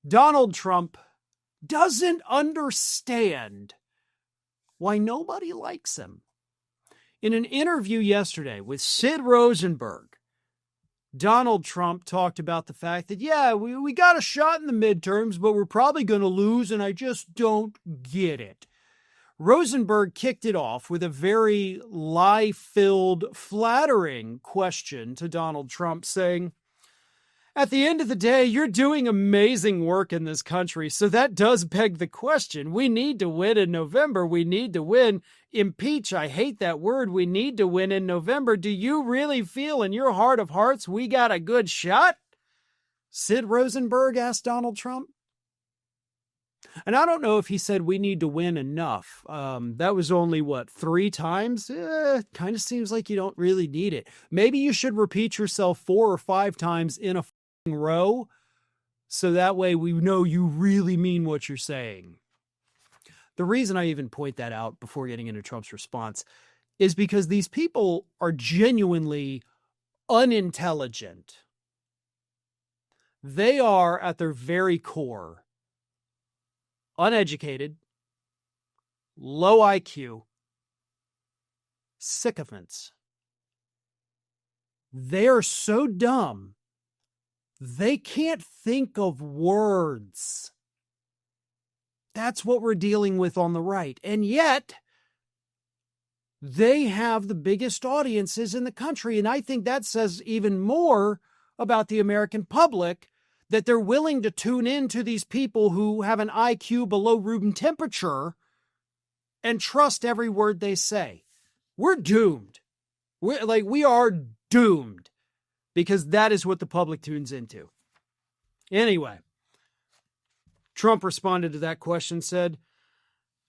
Donald Trump doesn't understand why nobody likes him. In an interview yesterday with Sid Rosenberg, Donald Trump talked about the fact that, yeah, we got a shot in the midterms, but we're probably going to lose, and I just don't get it. Rosenberg kicked it off with a very lie-filled, flattering question to Donald Trump, saying, at the end of the day, you're doing amazing work in this country, so that does beg the question. We need to win in November. We need to win. Impeach, I hate that word. We need to win in November. Do you really feel in your heart of hearts we got a good shot? Sid Rosenberg asked Donald Trump. And I don't know if he said we need to win enough. That was only, 3 times? Kind of seems like you don't really need it. Maybe you should repeat yourself 4 or 5 times in a row, so that way we know you really mean what you're saying. The reason I even point that out before getting into Trump's response is because these people are genuinely unintelligent. They are, at their very core, uneducated, low IQ, sycophants. They are so dumb, they can't think of words. That's what we're dealing with on the right. And yet, they have the biggest audiences in the country. And I think that says even more about the American public, that they're willing to tune in to these people who have an IQ below room temperature and trust every word they say. We're doomed. We are doomed, because that is what the public tunes into. Anyway, Trump responded to that question, said,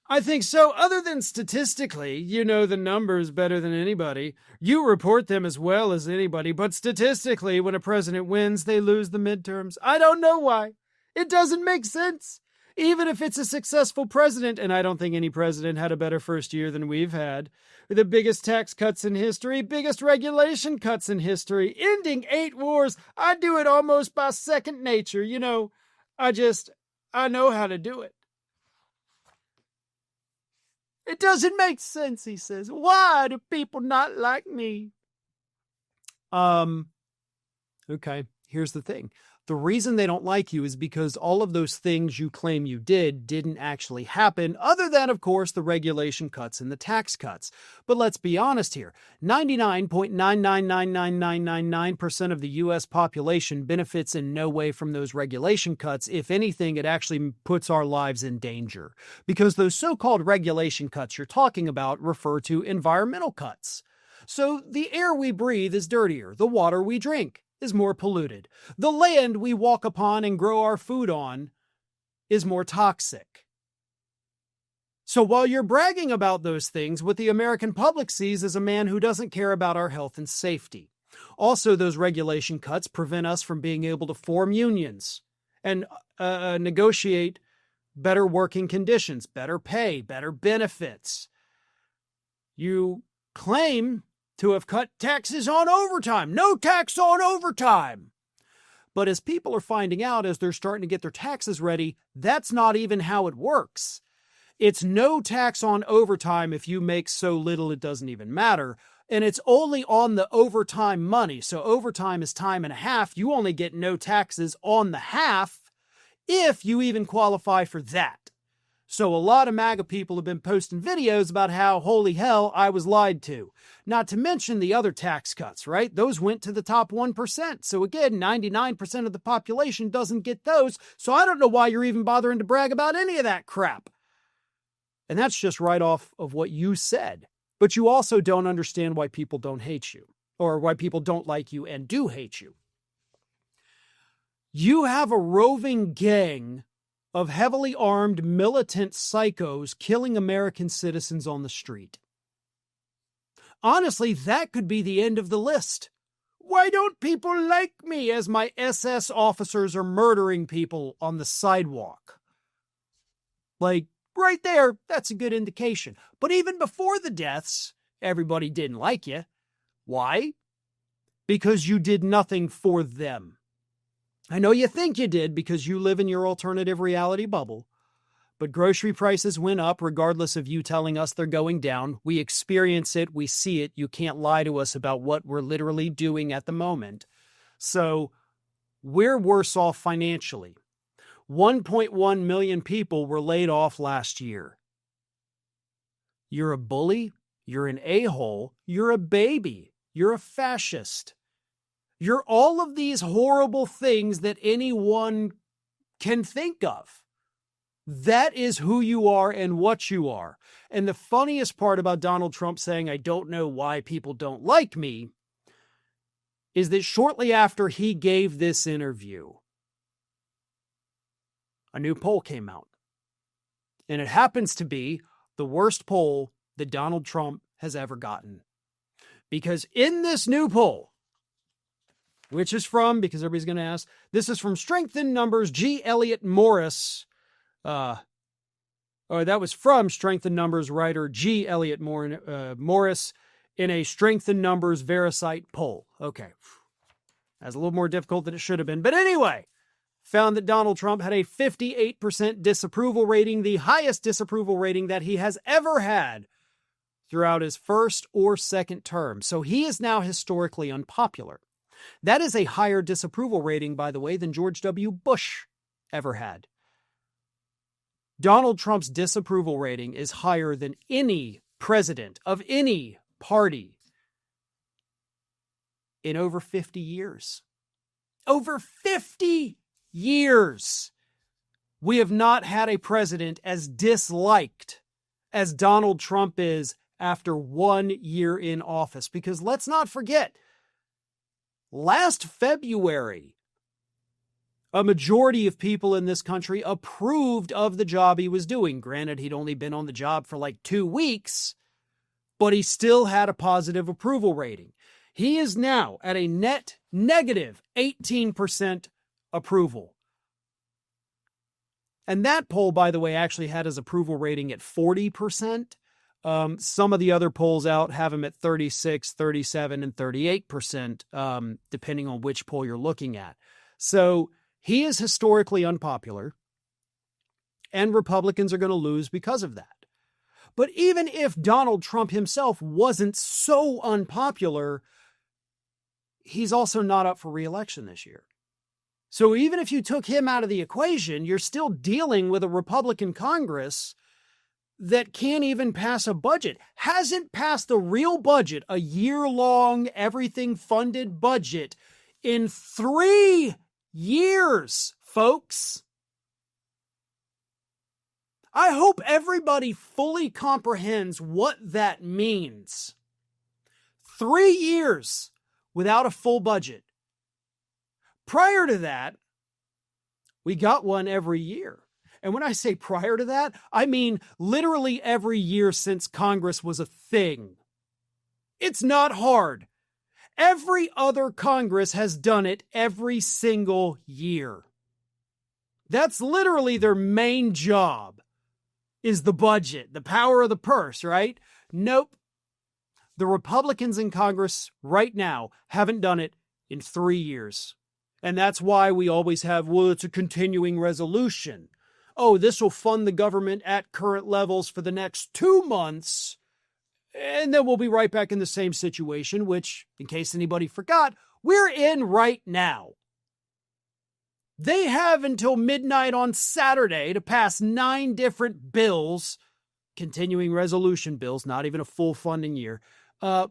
I think so. Other than statistically, you know the numbers better than anybody. You report them as well as anybody. But statistically, when a president wins, they lose the midterms. I don't know why. It doesn't make sense. Even if it's a successful president, and I don't think any president had a better first year than we've had, the biggest tax cuts in history, biggest regulation cuts in history, ending 8 wars. I do it almost by second nature. You know, I know how to do it. It doesn't make sense, he says. Why do people not like me? Okay, here's the thing. The reason they don't like you is because all of those things you claim you didn't actually happen, other than, of course, the regulation cuts and the tax cuts. But let's be honest here. 99.9999999% of the U.S. population benefits in no way from those regulation cuts. If anything, it actually puts our lives in danger. Because those so-called regulation cuts you're talking about refer to environmental cuts. So the air we breathe is dirtier. The water we drink is more polluted. The land we walk upon and grow our food on is more toxic. So while you're bragging about those things, what the American public sees is a man who doesn't care about our health and safety. Also, those regulation cuts prevent us from being able to form unions and negotiate better working conditions, better pay, better benefits. You claim to have cut taxes on overtime. No tax on overtime. But as people are finding out, as they're starting to get their taxes ready, that's not even how it works. It's no tax on overtime if you make so little it doesn't even matter. And it's only on the overtime money. So overtime is time and a half. You only get no taxes on the half if you even qualify for that. So a lot of MAGA people have been posting videos about how, holy hell, I was lied to. Not to mention the other tax cuts, right? Those went to the top 1%. So again, 99% of the population doesn't get those. So I don't know why you're even bothering to brag about any of that crap. And that's just right off of what you said. But you also don't understand why people don't hate you, or why people don't like you and do hate you. You have a roving gang of heavily armed militant psychos killing American citizens on the street. Honestly, that could be the end of the list. Why don't people like me as my SS officers are murdering people on the sidewalk? Like, right there, that's a good indication. But even before the deaths, everybody didn't like you. Why? Because you did nothing for them. I know you think you did because you live in your alternative reality bubble. But grocery prices went up regardless of you telling us they're going down. We experience it. We see it. You can't lie to us about what we're literally doing at the moment. So we're worse off financially. 1.1 million people were laid off last year. You're a bully. You're an a-hole. You're a baby. You're a fascist. You're all of these horrible things that anyone can think of. That is who you are and what you are. And the funniest part about Donald Trump saying, I don't know why people don't like me, is that shortly after he gave this interview, a new poll came out. And it happens to be the worst poll that Donald Trump has ever gotten. Because in this new poll, which is from, because everybody's going to ask, this is from Strength in Numbers, G. Elliott Morris. That was from Strength in Numbers writer G. Elliott Morris in a Strength in Numbers Vericite poll. Okay. That's a little more difficult than it should have been. But anyway, found that Donald Trump had a 58% disapproval rating, the highest disapproval rating that he has ever had throughout his first or second term. So he is now historically unpopular. That is a higher disapproval rating, by the way, than George W. Bush ever had. Donald Trump's disapproval rating is higher than any president of any party in over 50 years. Over 50 years. We have not had a president as disliked as Donald Trump is after 1 year in office. Because let's not forget, last February, a majority of people in this country approved of the job he was doing. Granted, he'd only been on the job for like 2 weeks, but he still had a positive approval rating. He is now at a net negative 18% approval. And that poll, by the way, actually had his approval rating at 40%. Some of the other polls out have him at 36, 37, and 38%, depending on which poll you're looking at. So he is historically unpopular, and Republicans are going to lose because of that. But even if Donald Trump himself wasn't so unpopular, he's also not up for re-election this year. So even if you took him out of the equation, you're still dealing with a Republican Congress that can't even pass a budget, hasn't passed a real budget, a year-long, everything-funded budget in 3 years, folks. I hope everybody fully comprehends what that means. 3 years without a full budget. Prior to that, we got one every year. And when I say prior to that, I mean literally every year since Congress was a thing. It's not hard. Every other Congress has done it every single year. That's literally their main job, is the budget, the power of the purse, right? Nope. The Republicans in Congress right now haven't done it in 3 years. And that's why we always have, well, it's a continuing resolution. Oh, this will fund the government at current levels for the next 2 months. And then we'll be right back in the same situation, which, in case anybody forgot, we're in right now. They have until midnight on Saturday to pass 9 different bills, continuing resolution bills, not even a full funding year,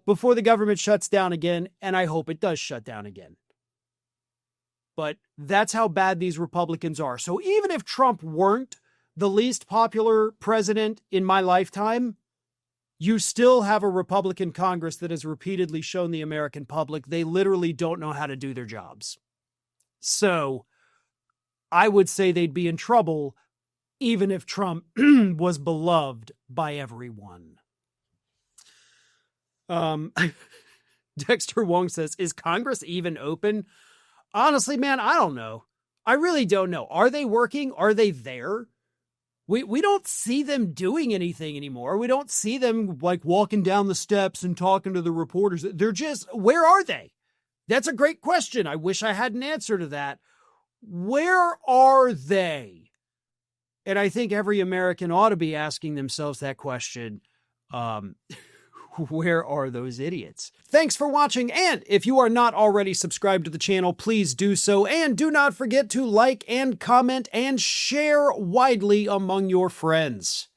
before the government shuts down again, and I hope it does shut down again. But that's how bad these Republicans are. So even if Trump weren't the least popular president in my lifetime, you still have a Republican Congress that has repeatedly shown the American public they literally don't know how to do their jobs. So I would say they'd be in trouble even if Trump was beloved by everyone. Dexter Wong says, is Congress even open? Honestly, man, I don't know. I really don't know. Are they working? Are they there? We don't see them doing anything anymore. We don't see them like walking down the steps and talking to the reporters. They're just, where are they? That's a great question. I wish I had an answer to that. Where are they? And I think every American ought to be asking themselves that question. Where are those idiots? Thanks for watching, and if you are not already subscribed to the channel, please do so, and do not forget to like and comment and share widely among your friends.